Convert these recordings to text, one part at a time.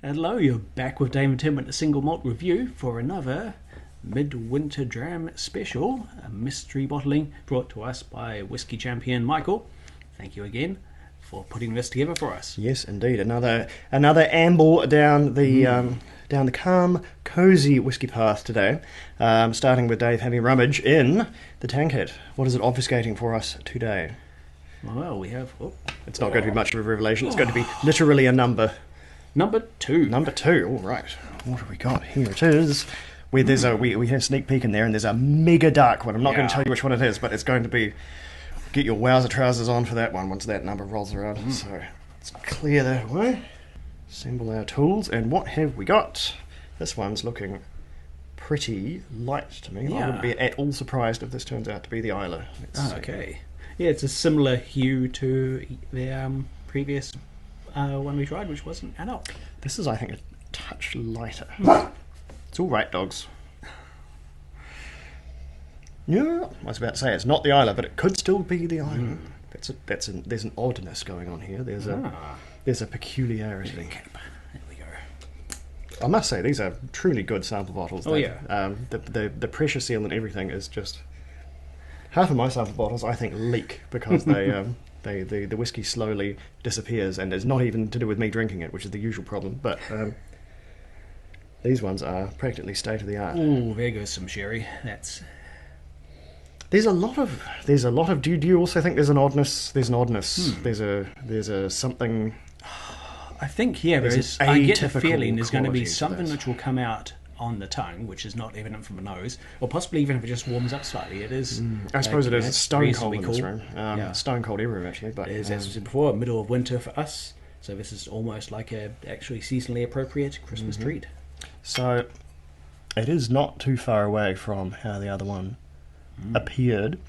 Hello, you're back with Dave and Tim at the Single Malt Review for another Midwinter Dram Special, a mystery bottling brought to us by whiskey champion Michael. Thank you again for putting this together for us. Yes, indeed. Another amble down the calm, cosy whiskey path today. Starting with Dave having rummage in the tankard. What is it obfuscating for us today? Well, we have... It's not going to be much of a revelation. It's going to be literally a number. Number two. Number two. All right. What have we got? Here it is. Where there's we have a sneak peek in there, and there's a mega dark one. I'm not going to tell you which one it is, but it's going to be... Get your wowzer trousers on for that one once that number rolls around. So let's clear that away. Assemble our tools, and what have we got? This one's looking pretty light to me. I wouldn't be at all surprised if this turns out to be the Isla. Okay. Yeah, it's a similar hue to the previous one we tried, which wasn't adult. This is, I think, a touch lighter. It's all right, dogs. Yeah, I was about to say it's not the Isla, but it could still be the Isla. There's an oddness going on here. There's a peculiarity. There we go. I must say these are truly good sample bottles. Oh The pressure seal and everything is just... Half of my sample bottles I think leak because the whiskey slowly disappears, and it's not even to do with me drinking it, which is the usual problem. But these ones are practically state of the art. Oh, there goes some sherry. There's a lot of. Do you also think there's an oddness? There's an oddness. There's a something. I think I get the feeling there's going to be something which will come out on the tongue, which is not evident from the nose, or possibly even if it just warms up slightly. It is. I suppose it is. It's stone cold in cool. this room. Stone cold everywhere actually. But it is, as we said before, middle of winter for us. So this is almost like a actually seasonally appropriate Christmas treat. So it is not too far away from how the other one appeared.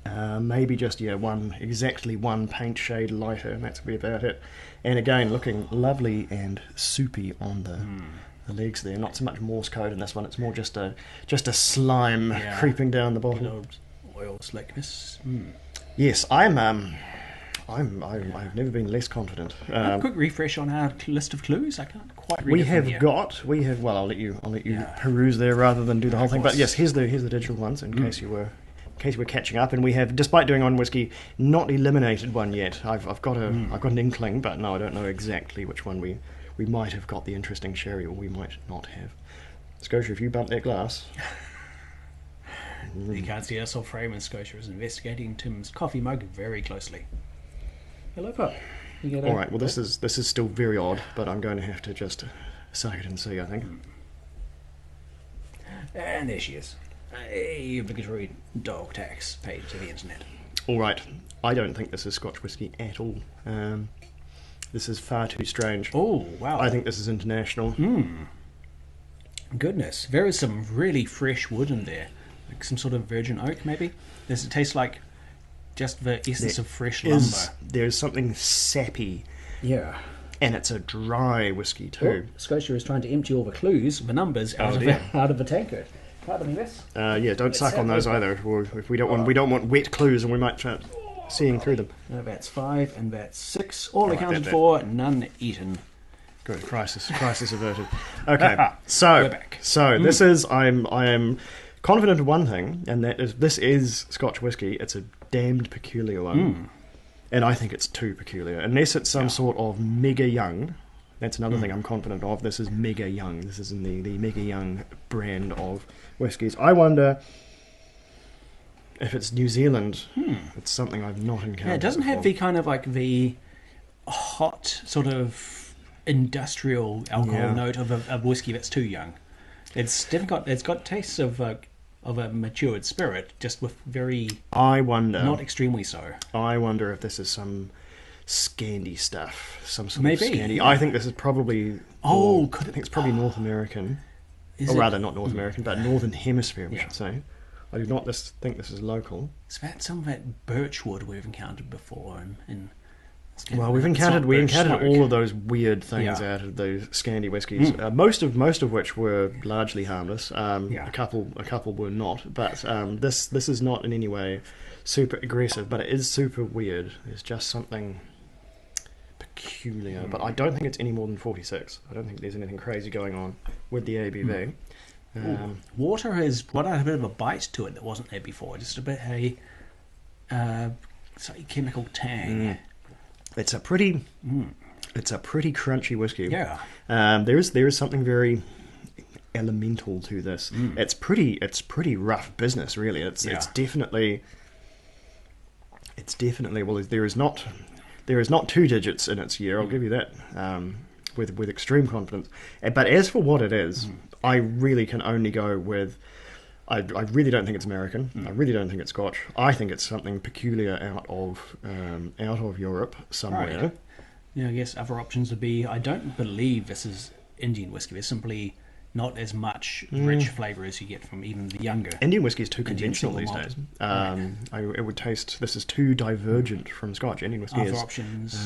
Maybe just exactly one paint shade lighter, and that's be about it. And again, looking lovely and soupy on the legs there. Not so much Morse code in this one. It's more just a slime creeping down the bottle. Oil slickness. Yes, I've never been less confident. A quick refresh on our list of clues. I can't quite read it. We have. Well, I'll let you peruse there rather than do the whole thing. But yes, here's the digital ones in case you were. In case we're catching up, and we have, despite doing on whiskey, not eliminated one yet. I've got an inkling, but no, I don't know exactly which one we might have got the interesting sherry, or we might not have. Scotia, if you bump that glass, you can't see us off frame, and Scotia is investigating Tim's coffee mug very closely. Hello, Pop. All right. Well, this is still very odd, but I'm going to have to just suck it and see, I think. And there she is. A obligatory dog tax paid to the internet. All right. I don't think this is Scotch whisky at all. This is far too strange. Oh, wow. I think this is international. Goodness. There is some really fresh wood in there. Like some sort of virgin oak, maybe? Does it taste like just the essence of fresh lumber? There's something sappy. Yeah. And it's a dry whiskey too. Scotia is trying to empty all the clues, the numbers, out of the tankard. Pardon me, miss. Don't suck on those either. Or if we don't want wet clues, and we might try seeing through them. That's 5 and that's 6. All accounted for, none eaten. Good, crisis averted. Okay, so we're back. So this is I am confident of one thing, and that is this is Scotch whisky. It's a damned peculiar one, and I think it's too peculiar. Unless it's some sort of mega young. That's another thing I'm confident of. This is mega young. This is in the mega young brand of whiskies. I wonder if it's New Zealand. It's something I've not encountered. Yeah, it doesn't have the kind of like the hot sort of industrial alcohol note of a whiskey that's too young. It's got tastes of a matured spirit, just with very. I wonder. Not extremely so. I wonder if this is some Scandi stuff, some sort Maybe, of Scandi. I think this is probably. I think it's probably North American, rather not North American, but Northern Hemisphere, we should say. I do not think this is local. It's about some of that birchwood we've encountered before, we've encountered all of those weird things out of those Scandi whiskies. Most of which were largely harmless. A couple were not, but this is not in any way super aggressive, but it is super weird. There's just something peculiar, but I don't think it's any more than 46. I don't think there's anything crazy going on with the ABV. Water has brought out a bit of a bite to it that wasn't there before. Just a bit slightly chemical tang. It's a pretty crunchy whiskey. Yeah. There is something very elemental to this. It's pretty rough business, really. It's definitely well. There is not 2 digits in its year. I'll give you that with extreme confidence. But as for what it is, I really can only go with. I really don't think it's American. I really don't think it's Scotch. I think it's something peculiar out of Europe somewhere. Right. Yeah, I guess other options would be, I don't believe this is Indian whiskey. There's simply not as much rich flavour as you get from even the younger. Indian whiskey is too conventional these days. It would taste, this is too divergent from Scotch. Indian whiskey Other options.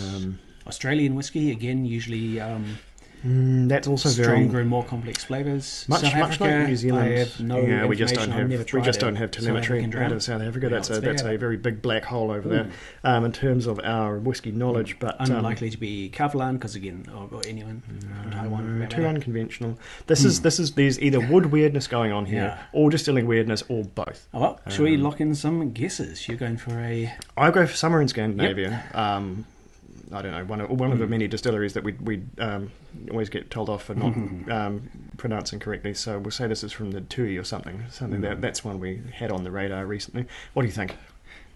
Australian whiskey, again, usually that's also stronger very and more complex flavours. much South Africa, like New Zealand. I have no we just don't information. I've never have tried telemetry out of South Africa. That's a very big black hole over there in terms of our whiskey knowledge. But unlikely to be Kavalan because again, or anyone from Taiwan. Too unconventional. There's either wood weirdness going on here, or distilling weirdness, or both. Oh, well, shall we lock in some guesses? You're going for a. I go for summer in Scandinavia. Yep. I don't know, one of the many distilleries that we always get told off for not pronouncing correctly. So we'll say this is from the Tui or something. That's one we had on the radar recently. What do you think?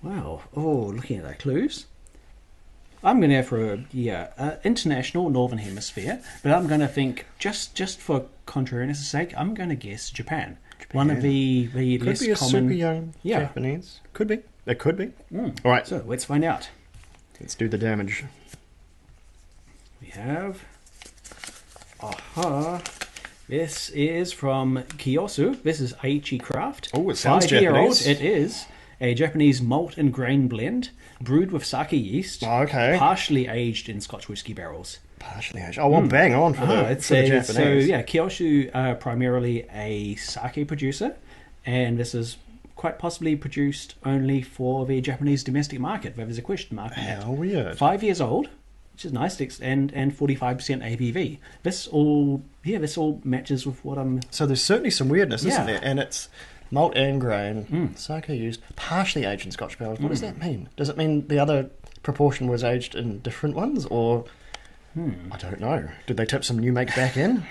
Wow. Oh, looking at the clues. I'm going to go for international Northern Hemisphere, but I'm going to think, just for contrariness' sake, I'm going to guess Japan. One of the could less be a common... super young Japanese. Could be. It could be. All right. So let's find out. Let's do the damage. We have... This is from Kiyosu. This is Aichi Craft. Oh, it sounds 5-year-old. Japanese. It is a Japanese malt and grain blend, brewed with sake yeast, partially aged in Scotch whisky barrels. Partially aged. Oh, well, bang on for the Japanese. So, yeah, Kiyosu are primarily a sake producer, and this is quite possibly produced only for the Japanese domestic market. There's a question mark on that. How weird. 5 years old, which is nice, and 45% ABV. This all matches with what I'm... So there's certainly some weirdness, isn't there? And it's malt and grain, sake used, partially aged in Scotch barrels. What does that mean? Does it mean the other proportion was aged in different ones, or... I don't know. Did they tip some new make back in?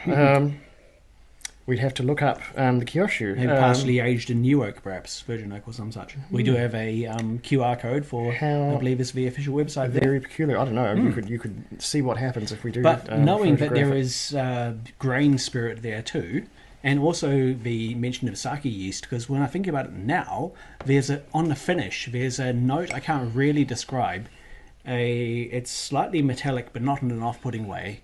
We'd have to look up the Kyoshu. Maybe partially aged in new oak, perhaps, virgin oak or some such. We do have a QR code for, I believe, it's the official website. Very peculiar. I don't know. You could see what happens if we do. But knowing that there is grain spirit there too, and also the mention of sake yeast, because when I think about it now, on the finish, there's a note I can't really describe. It's slightly metallic, but not in an off-putting way.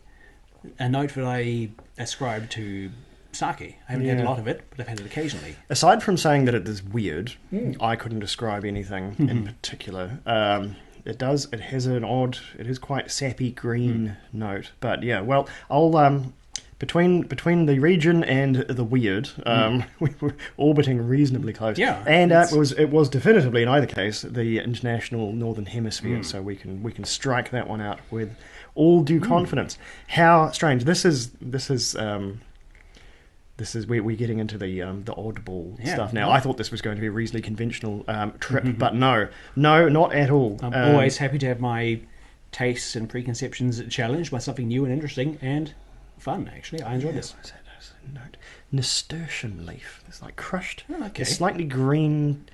A note that I ascribe to sake. I haven't had a lot of it, but I've had it occasionally. Aside from saying that it is weird, I couldn't describe anything in particular. It is quite sappy green note. But yeah, well, I'll between the region and the weird, we were orbiting reasonably close. Yeah, and it was definitively in either case the international Northern Hemisphere. So we can strike that one out with all due confidence. How strange! This is we're getting into the oddball stuff now. I thought this was going to be a reasonably conventional trip, but no, not at all. I'm always happy to have my tastes and preconceptions challenged by something new and interesting and fun. Actually, I enjoyed this. Nasturtium leaf. It's like crushed. It's slightly green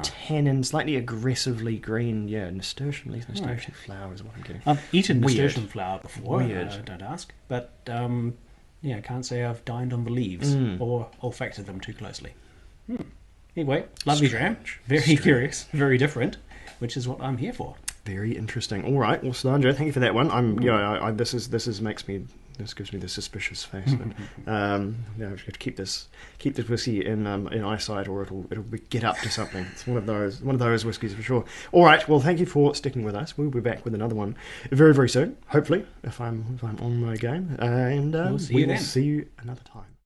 tannin, slightly aggressively green. Yeah, nasturtium leaf, nasturtium flower is what I'm getting. I've eaten nasturtium flower before. Weird. Don't ask, but. I can't say I've dined on the leaves or olfacted them too closely. Anyway, lovely dram. Very curious, very different, which is what I'm here for. Very interesting. All right, well, Sandra, thank you for that one. This gives me the suspicious face. But, we have to keep this whiskey in eyesight, or it'll get up to something. It's one of those whiskies for sure. All right, well, thank you for sticking with us. We'll be back with another one very, very soon. Hopefully, if I'm on my game, and we'll see you then. See you another time.